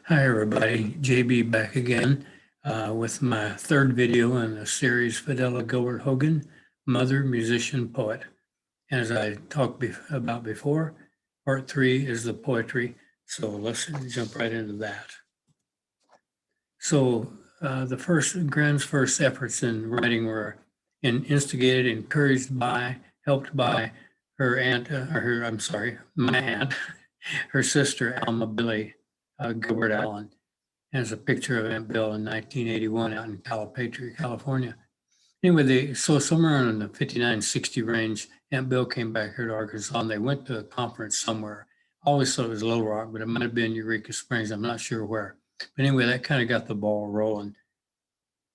Hi everybody, JB back again with my third video in the series Phydella Gilbert Hogan, Mother, Musician, Poet. And as I talked about before, part 3 is the poetry, so let's jump right into that. So Gran's first efforts in writing were instigated, encouraged by, helped by her aunt, my aunt, her sister Alma Billy Gilbert Allen. Has a picture of Aunt Bill in 1981 out in Calipatria, California. Anyway, so somewhere in the 59-60 range, Aunt Bill came back here to Arkansas and they went to a conference somewhere. I always thought it was Little Rock, but it might have been Eureka Springs. I'm not sure where. But anyway, that kind of got the ball rolling.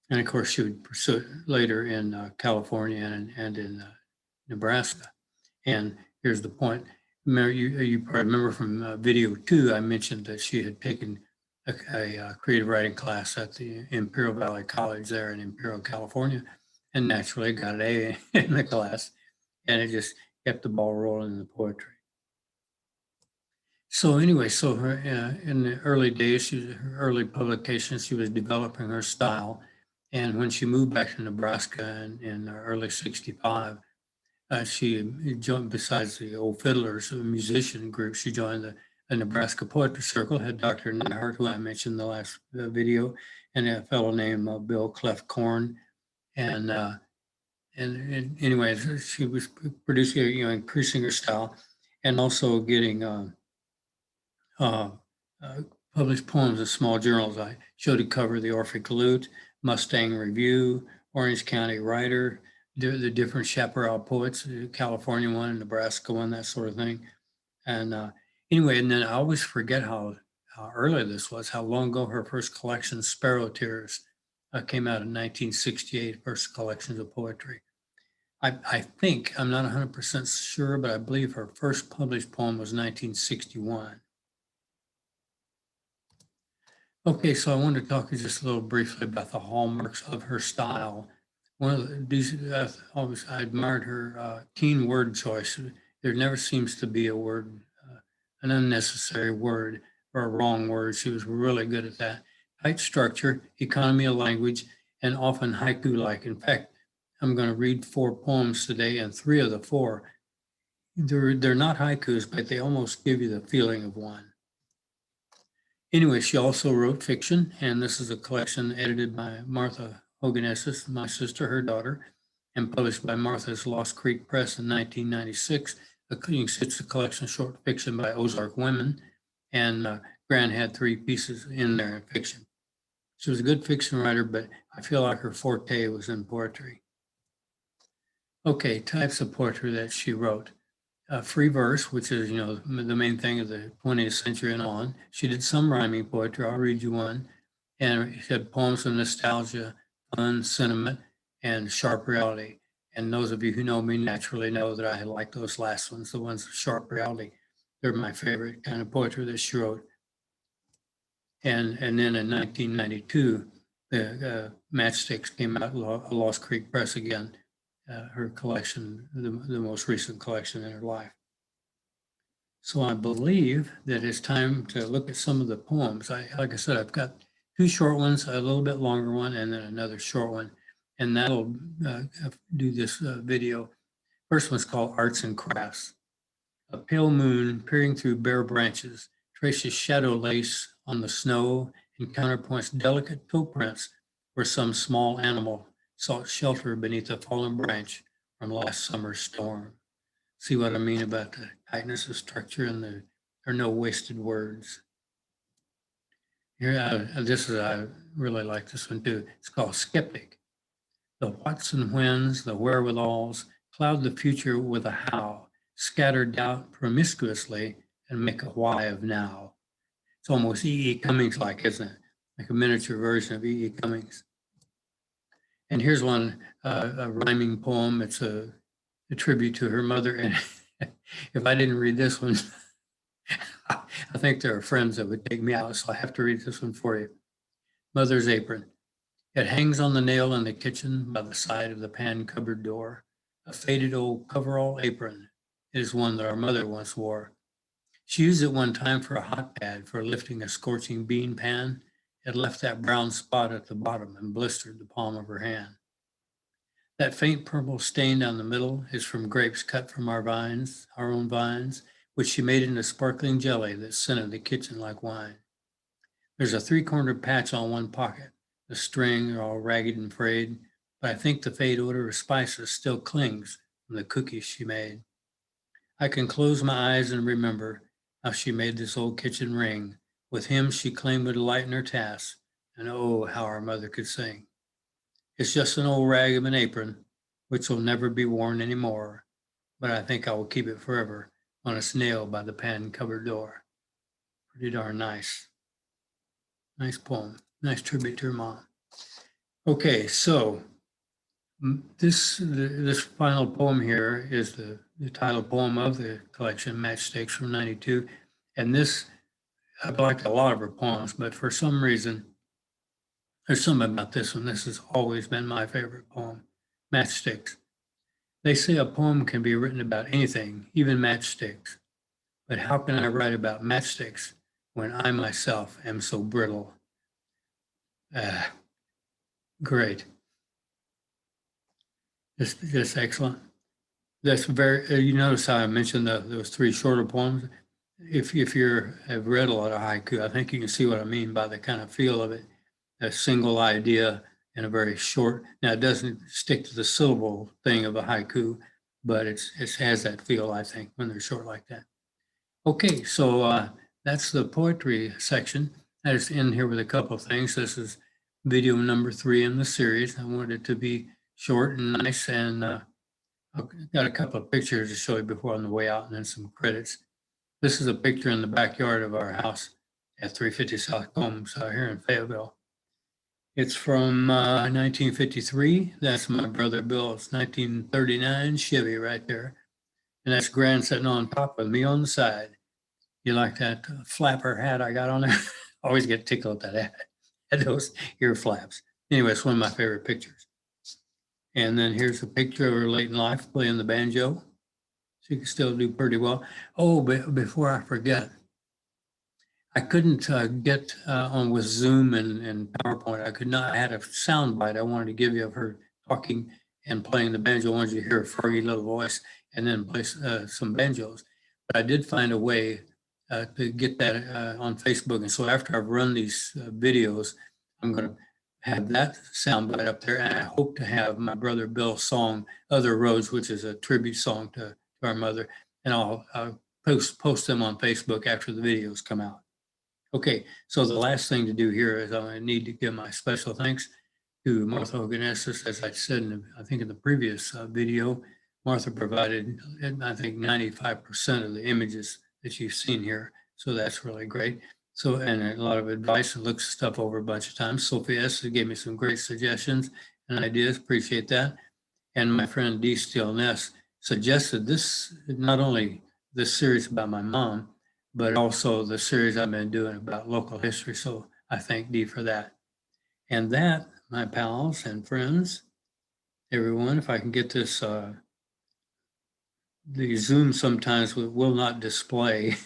And of course, she would pursue it later in California and in Nebraska. And here's the point. You probably remember from video 2, I mentioned that she had taken a creative writing class at the Imperial Valley College there in Imperial, California, and naturally got an A in the class, and it just kept the ball rolling in the poetry. So anyway, in the early days, her early publications, she was developing her style, and when she moved back to Nebraska in early '65, she joined, besides the Old Fiddlers, a musician group, she joined the Nebraska Poetry Circle, had Dr. Nyhart, who I mentioned in the last video, and a fellow named Bill Cleft Corn. And anyway, she was producing, increasing her style and also getting published poems in small journals. I showed a cover of the Orphic Lute, Mustang Review, Orange County Writer, the different chaparral poets, California one, Nebraska one, that sort of thing. And anyway, and then I always forget how early this was, how long ago her first collection, Sparrow Tears, came out in 1968, first collections of poetry. I think, I'm not 100% sure, but I believe her first published poem was 1961. Okay, so I wanted to talk just a little briefly about the hallmarks of her style. One of these, I admired her keen word choice. There never seems to be a word, an unnecessary word or a wrong word. She was really good at that. Tight structure, economy of language, and often haiku-like. In fact, I'm going to read 4 poems today, and 3 of the 4, they're not haikus, but they almost give you the feeling of one. Anyway, she also wrote fiction, and this is a collection edited by Martha Hogan-Esses, my sister, her daughter, and published by Martha's Lost Creek Press in 1996. It's a collection of short fiction by Ozark women, and Gran had 3 pieces in there in fiction. She was a good fiction writer, but I feel like her forte was in poetry. Okay, types of poetry that she wrote. Free verse, which is, the main thing of the 20th century and on. She did some rhyming poetry. I'll read you one. And she had poems of nostalgia, fun, sentiment, and sharp reality. And those of you who know me naturally know that I like those last ones, the ones of sharp reality. They're my favorite kind of poetry that she wrote. And then in 1992, the Matchsticks came out, Lost Creek Press again. Her collection, the most recent collection in her life. So I believe that it's time to look at some of the poems. Like I said, I've got 2 short ones, a little bit longer one, and then another short one, and that'll do this video. First one's called Arts and Crafts. A pale moon peering through bare branches traces shadow lace on the snow and counterpoints delicate toe prints where some small animal sought shelter beneath a fallen branch from last summer's storm. See what I mean about the tightness of structure and there are no wasted words. Here, I really like this one too. It's called Skeptic. The whats and whens, the wherewithals, cloud the future with a how, scatter doubt promiscuously and make a why of now. It's almost E.E. Cummings-like, isn't it? Like a miniature version of E.E. Cummings. And here's one, a rhyming poem. It's a tribute to her mother. And if I didn't read this one, I think there are friends that would take me out, so I have to read this one for you. Mother's Apron. It hangs on the nail in the kitchen by the side of the pan cupboard door. A faded old coverall apron. It is one that our mother once wore. She used it one time for a hot pad for lifting a scorching bean pan. It left that brown spot at the bottom and blistered the palm of her hand. That faint purple stain down the middle is from grapes cut from our vines, our own vines, which she made into sparkling jelly that scented the kitchen like wine. There's a three-cornered patch on one pocket. The string are all ragged and frayed, but I think the faint odor of spices still clings from the cookies she made. I can close my eyes and remember how she made this old kitchen ring. With him she claimed would lighten her task, and oh, how our mother could sing. It's just an old rag of an apron, which will never be worn anymore, but I think I will keep it forever on its nail by the pan-covered door. Pretty darn nice. Nice poem. Nice tribute to her mom. Okay, so this final poem here is the title poem of the collection, Matchsticks from '92. And this, I've liked a lot of her poems, but for some reason, there's something about this one. This has always been my favorite poem, Matchsticks. They say a poem can be written about anything, even matchsticks. But how can I write about matchsticks when I myself am so brittle? Great. Just excellent. That's very, you notice how I mentioned those three shorter poems. If you have read a lot of haiku, I think you can see what I mean by the kind of feel of it. A single idea in a very short, now it doesn't stick to the syllable thing of a haiku, but it has that feel, I think, when they're short like that. Okay, so that's the poetry section. I just end here with a couple of things. This is video number 3 in the series. I wanted it to be short and nice, and I've got a couple of pictures to show you before on the way out, and then some credits. This is a picture in the backyard of our house at 350 South Combs here in Fayetteville. It's from 1953. That's my brother Bill's 1939 Chevy right there. And that's Gran sitting on top with me on the side. You like that flapper hat I got on there? Always get tickled at that at those ear flaps. Anyway, it's one of my favorite pictures. And then here's a picture of her late in life playing the banjo. She can still do pretty well. Oh, but before I forget, I couldn't get on with Zoom and PowerPoint. I could not. I had a sound bite I wanted to give you of her talking and playing the banjo. I wanted you to hear a froggy little voice and then play some banjos. But I did find a way to get that on Facebook. And so after I've run these videos, I'm going to have that sound bite up there. And I hope to have my brother Bill's song, Other Roads, which is a tribute song to our mother. And I'll post them on Facebook after the videos come out. Okay, so the last thing to do here is I need to give my special thanks to Martha Hogan-Estes. As I said, I think in the previous video, Martha provided, I think, 95% of the images that you've seen here. So that's really great. So, and a lot of advice, and looks stuff over a bunch of times. Sophie Estes gave me some great suggestions and ideas. Appreciate that. And my friend Dee Steele Ness suggested this, not only this series about my mom, but also the series I've been doing about local history. So I thank Dee for that. And that, my pals and friends, everyone, if I can get this, the Zoom sometimes will not display,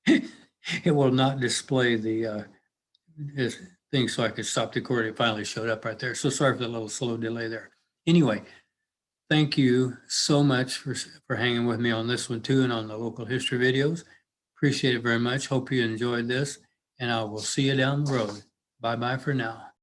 it will not display the this thing, so I could stop the recording. It finally showed up right there. So sorry for the little slow delay there. Anyway, thank you so much for hanging with me on this one too, and on the local history videos. Appreciate it very much. Hope you enjoyed this, and I will see you down the road. Bye-bye for now.